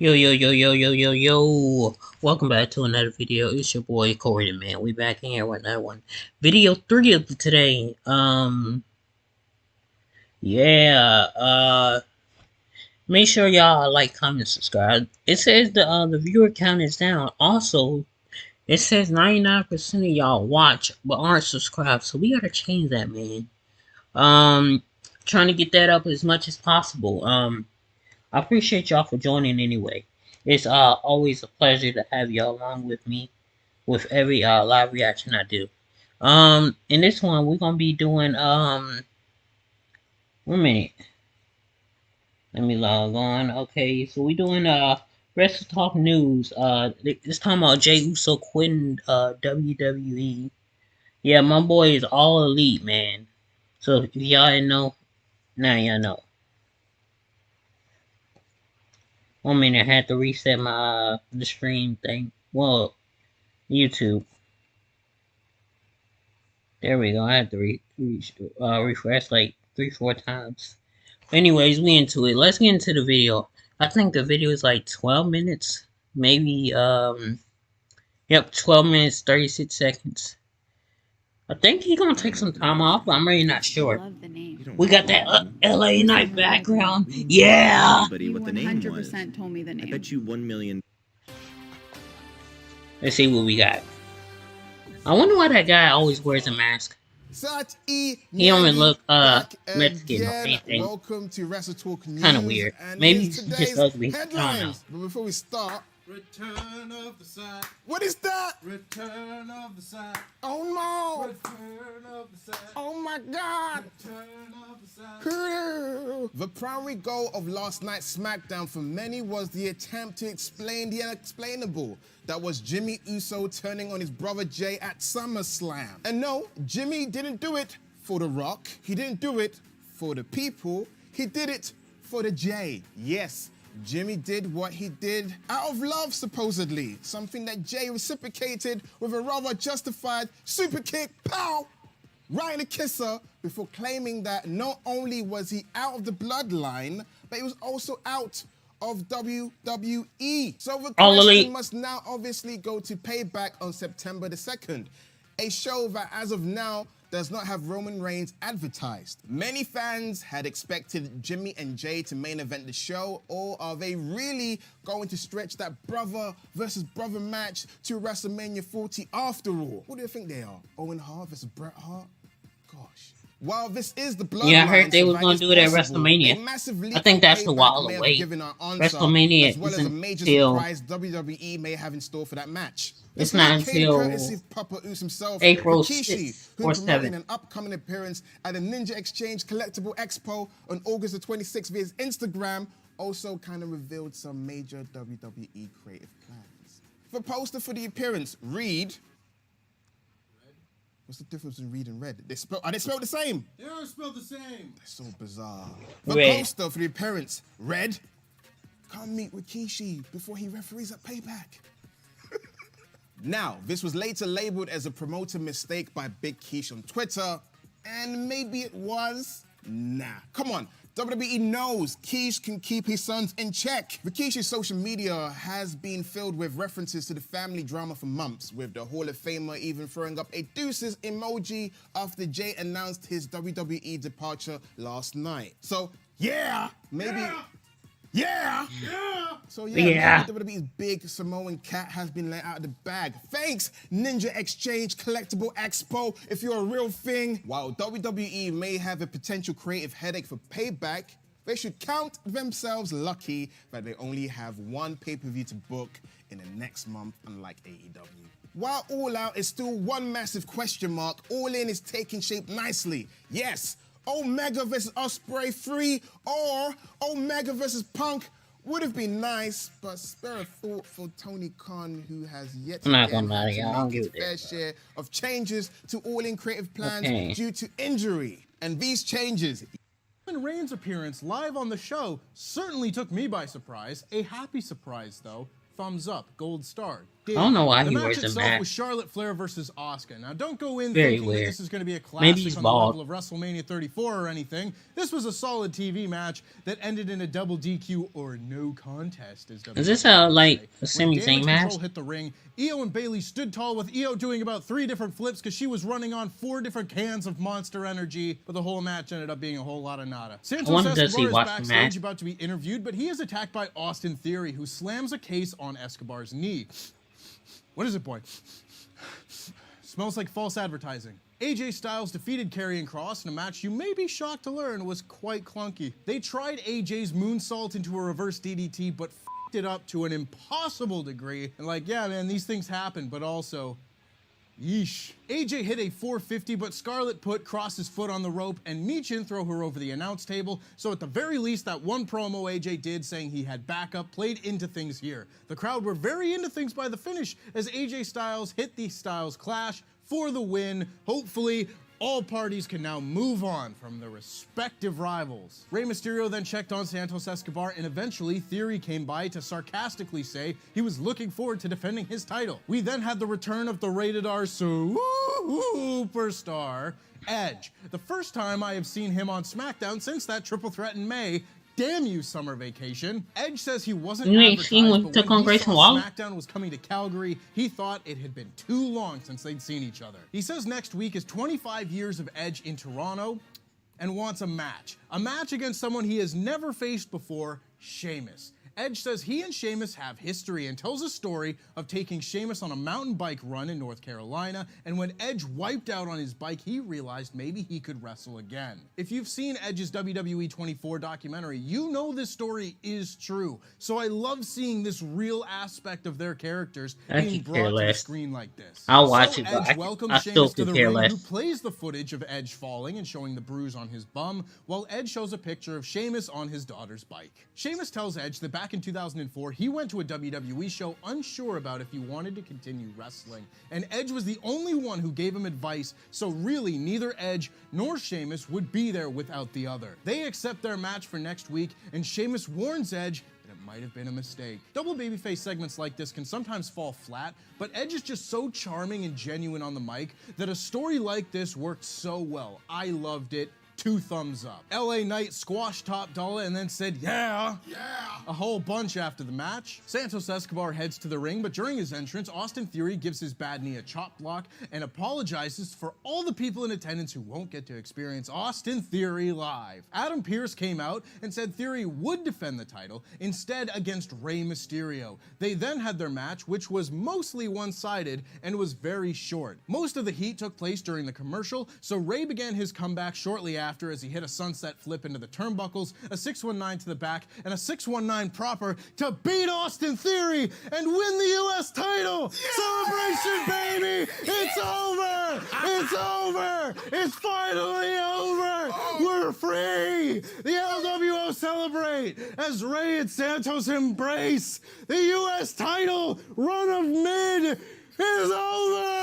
Yo, yo, yo, yo, yo, yo, yo. Welcome back to another video. It's your boy Corey, the man. We back in here with another one. Video 3 of today. Yeah, make sure y'all like, comment, subscribe. It says the viewer count is down. Also, it says 99% of y'all watch but aren't subscribed. So we gotta change that, man. Um, trying to get that up as much as possible. I appreciate y'all for joining anyway. It's always a pleasure to have y'all along with me with every live reaction I do. In this one we're gonna be doing 1 minute. Let me log on. Okay, so we're doing wrestletalk news. This time about Jey Uso quitting WWE. Yeah, my boy is all elite, man. So if y'all didn't know, now y'all know. 1 minute, I had to reset my the stream thing. Well, YouTube. There we go. I had to refresh like 3-4 times. Anyways, we into it. Let's get into the video. I think the video is like 12 minutes. Maybe, yep, 12 minutes, 36 seconds. I think he's gonna take some time off, but I'm really not sure. We got that LA Night background. Yeah! You 100% told me the name. I bet you 1,000,000. Let's see what we got. I wonder why that guy always wears a mask. He don't even look Mexican or anything. Welcome to wrestletalk news. Kind of weird. Maybe he's just ugly. I don't know. But before we start, Return of the Side. What is that? Return of the Side. Oh no! Return of the Side. Oh my God! Return of the Side. The primary goal of last night's SmackDown for many was the attempt to explain the unexplainable. That was Jimmy Uso turning on his brother Jey at SummerSlam. And no, Jimmy didn't do it for The Rock. He didn't do it for the people. He did it for the Jey. Yes. Jimmy did what he did out of love, supposedly. Something that Jey reciprocated with a rather justified super kick, pow, right in the kisser, before claiming that not only was he out of the bloodline, but he was also out of WWE. So the question must now obviously go to Payback on September the 2nd, a show that as of now does not have Roman Reigns advertised. Many fans had expected Jimmy and Jey to main event the show, or are they really going to stretch that brother versus brother match to WrestleMania 40 after all? What do you think they are? Owen Hart versus Bret Hart? Gosh. While this is the bloodline, yeah, I heard they were going to do it at WrestleMania. I think that's a while away. WrestleMania as well as a major surprise WWE may have in store for that match. It's not until April 6th or 7th. An upcoming appearance at the Ninja Exchange Collectible Expo on August the 26th via his Instagram also kind of revealed some major WWE creative plans. The poster for the appearance read. What's the difference in read and red? Are they spelled the same? They are spelled the same. That's so bizarre. The poster for the appearance read, "Come meet Rikishi before he referees at Payback." Now, this was later labeled as a promoter mistake by Big Keish on Twitter, and maybe it was. Nah, come on. WWE knows Keish can keep his sons in check. Rikishi's social media has been filled with references to the family drama for months, with the Hall of Famer even throwing up a deuces emoji after Jey announced his WWE departure last night. So, yeah, maybe... Yeah! So yeah, WWE's big Samoan cat has been let out of the bag. Thanks, Ninja Exchange Collectible Expo, if you're a real thing. While WWE may have a potential creative headache for Payback, they should count themselves lucky that they only have one pay-per-view to book in the next month, unlike AEW. While All Out is still one massive question mark, All In is taking shape nicely. Yes, Omega vs. Ospreay 3 or Omega vs. Punk would have been nice, but spare a thought for Tony Khan, who has yet to make his fair share of changes to All-In creative plans due to injury. And these changes... Roman Reigns' appearance live on the show certainly took me by surprise. A happy surprise, though. Thumbs up, gold star. did. I don't know why The he match wears a itself mask. was Charlotte Flair versus Asuka. Now, don't go in Very thinking that weird. this is going to be a Maybe classic he's on the bald. level of WrestleMania 34 or anything. This was a solid TV match that ended in a double DQ or no contest, as Is this WWE a like say. a When Sami Zayn Damage match? Control hit the ring, Io and Bayley stood tall with Io doing about 3 different flips because she was running on 4 different cans of Monster Energy, but the whole match ended up being a whole lot of nada. Santos wonder, does he Escobar is watch the backstage match? about to be interviewed, but he is attacked by Austin Theory, who slams a case on Escobar's knee. What is it, boy? Smells like false advertising. AJ Styles defeated Karrion Kross in a match you may be shocked to learn was quite clunky. They tried AJ's moonsault into a reverse DDT, but f***ed it up to an impossible degree. And like, yeah, man, these things happen, but also, yeesh. AJ hit a 450, but Scarlett put Kross's foot on the rope and Michin throw her over the announce table. So at the very least, that one promo AJ did saying he had backup played into things here. The crowd were very into things by the finish as AJ Styles hit the Styles Clash for the win. Hopefully, all parties can now move on from their respective rivals. Rey Mysterio then checked on Santos Escobar, and eventually Theory came by to sarcastically say he was looking forward to defending his title. We then had the return of the rated R superstar, Edge. The first time I have seen him on SmackDown since that triple threat in May. Damn you, summer vacation. Edge says he wasn't You ain't seen advertised, when but took when on he Grayson saw Waller? SmackDown was coming to Calgary, he thought it had been too long since they'd seen each other. He says next week is 25 years of Edge in Toronto and wants a match. A match against someone he has never faced before, Sheamus. Edge says he and Sheamus have history and tells a story of taking Sheamus on a mountain bike run in North Carolina, and when Edge wiped out on his bike, he realized maybe he could wrestle again. If you've seen Edge's WWE 24 documentary, you know this story is true. So I love seeing this real aspect of their characters I being could care brought to the less. screen like this. I'll watch So it, but Edge I welcomes still Sheamus to could the care ring, less. who plays the footage of Edge falling and showing the bruise on his bum, while Edge shows a picture of Sheamus on his daughter's bike. Sheamus tells Edge that back in 2004, he went to a WWE show unsure about if he wanted to continue wrestling, and Edge was the only one who gave him advice, so really neither Edge nor Sheamus would be there without the other. They accept their match for next week, and Sheamus warns Edge that it might have been a mistake. Double babyface segments like this can sometimes fall flat, but Edge is just so charming and genuine on the mic that a story like this worked so well. I loved it. 2 thumbs up. LA Knight squashed Top Dollar and then said, yeah, a whole bunch after the match. Santos Escobar heads to the ring, but during his entrance, Austin Theory gives his bad knee a chop block and apologizes for all the people in attendance who won't get to experience Austin Theory live. Adam Pearce came out and said Theory would defend the title, instead against Rey Mysterio. They then had their match, which was mostly one-sided and was very short. Most of the heat took place during the commercial, so Rey began his comeback shortly after as he hit a sunset flip into the turnbuckles, a 619 to the back, and a 619 proper to beat Austin Theory and win the U.S. title! Celebration, baby! It's over! It's over! It's finally over! We're free! The LWO celebrate as Rey and Santos embrace the U.S. title! Run of mid is over!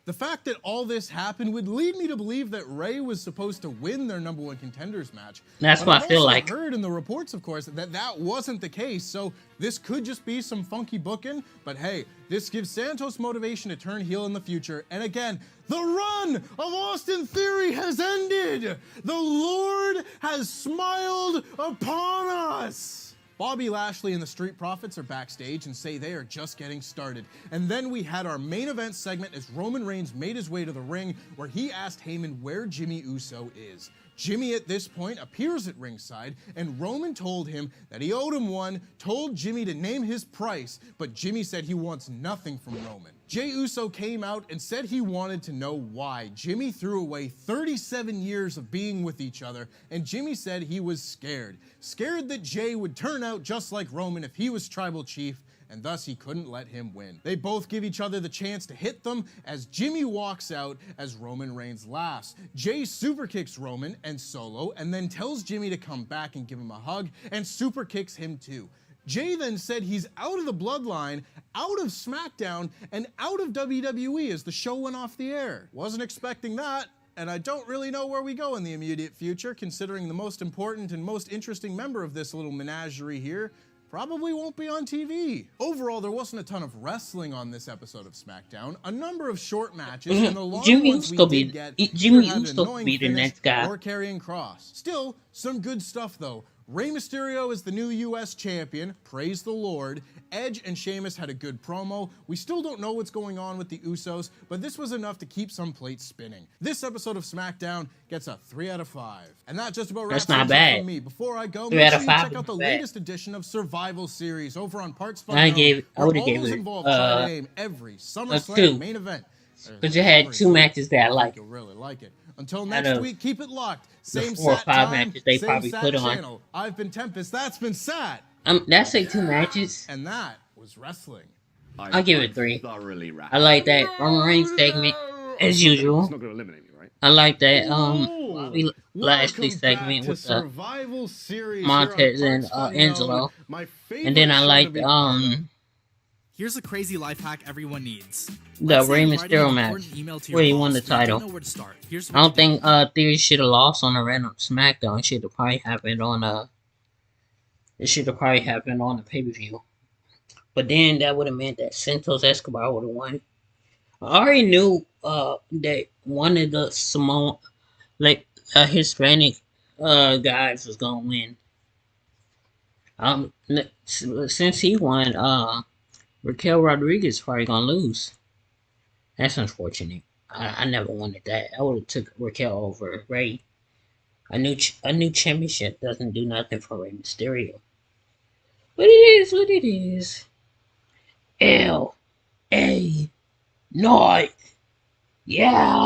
The fact that all this happened would lead me to believe that Rey was supposed to win their number 1 contenders match. That's But what I I've feel also like. heard in the reports, of course, that wasn't the case. So this could just be some funky booking. But hey, this gives Santos motivation to turn heel in the future. And again, the run of Austin Theory has ended. The Lord has smiled upon us. Bobby Lashley and the Street Profits are backstage and say they are just getting started. And then we had our main event segment as Roman Reigns made his way to the ring, where he asked Heyman where Jimmy Uso is. Jimmy at this point appears at ringside, and Roman told him that he owed him one, told Jimmy to name his price, but Jimmy said he wants nothing from Roman. Jey Uso came out and said he wanted to know why. Jimmy threw away 37 years of being with each other, and Jimmy said he was scared. Scared that Jey would turn out just like Roman if he was tribal chief, and thus he couldn't let him win. They both give each other the chance to hit them as Jimmy walks out as Roman Reigns laughs. Jey super kicks Roman and Solo, and then tells Jimmy to come back and give him a hug, and super kicks him too. Jey then said he's out of the bloodline, out of SmackDown, and out of WWE as the show went off the air. Wasn't expecting that, and I don't really know where we go in the immediate future, considering the most important and most interesting member of this little menagerie here probably won't be on TV. Overall, there wasn't a ton of wrestling on this episode of SmackDown. A number of short matches, and the long ones we did get Jimmy either had an Uso annoying be the finish next guy. or carrying cross. Still, some good stuff though. Rey Mysterio is the new US champion, praise the Lord. Edge and Sheamus had a good promo. We still don't know what's going on with the Usos, but this was enough to keep some plates spinning. This episode of SmackDown gets a 3 out of 5. And that just about wraps That's not things up bad. from me. Before I go, 3 make out sure of you 5 check out the isn't bad. latest edition of Survival Series over on Parts I Unknown, would've where gave all those it, involved try to name every a 2. SummerSlam main event. Because you had 2 matches that I liked. You'll really like it. Until Out next of week, keep it locked. Same 4 or sat 5 time, matches they same probably sat put on. channel. I've been Tempest, that's been Sat. That's like 2 matches. And that was wrestling. I'll give it 3. Thoroughly wrapped. I like that Roman Reigns segment, as usual. It's not going to eliminate me, right? I like that Bobby Lashley segment with the Survival Series Montez here on and Parts Angelo. Unknown, my And then I favorite like show to be part of. Here's a crazy life hack everyone needs. the Let's say Rey you're writing Mysterio an match important email to your where he boss, won the but you don't title. know where to start. Here's I don't what you think Theory should have lost on a random SmackDown. It should have probably happened on the pay-per-view. But then that would have meant that Santos Escobar would have won. I already knew that one of the Samoan, Hispanic guys was gonna win. Since he won, Raquel Rodriguez probably gonna lose. That's unfortunate. I never wanted that. I would have took Raquel over Ray. A new championship doesn't do nothing for Rey Mysterio. But it is what it is. L.A. North. Yeah.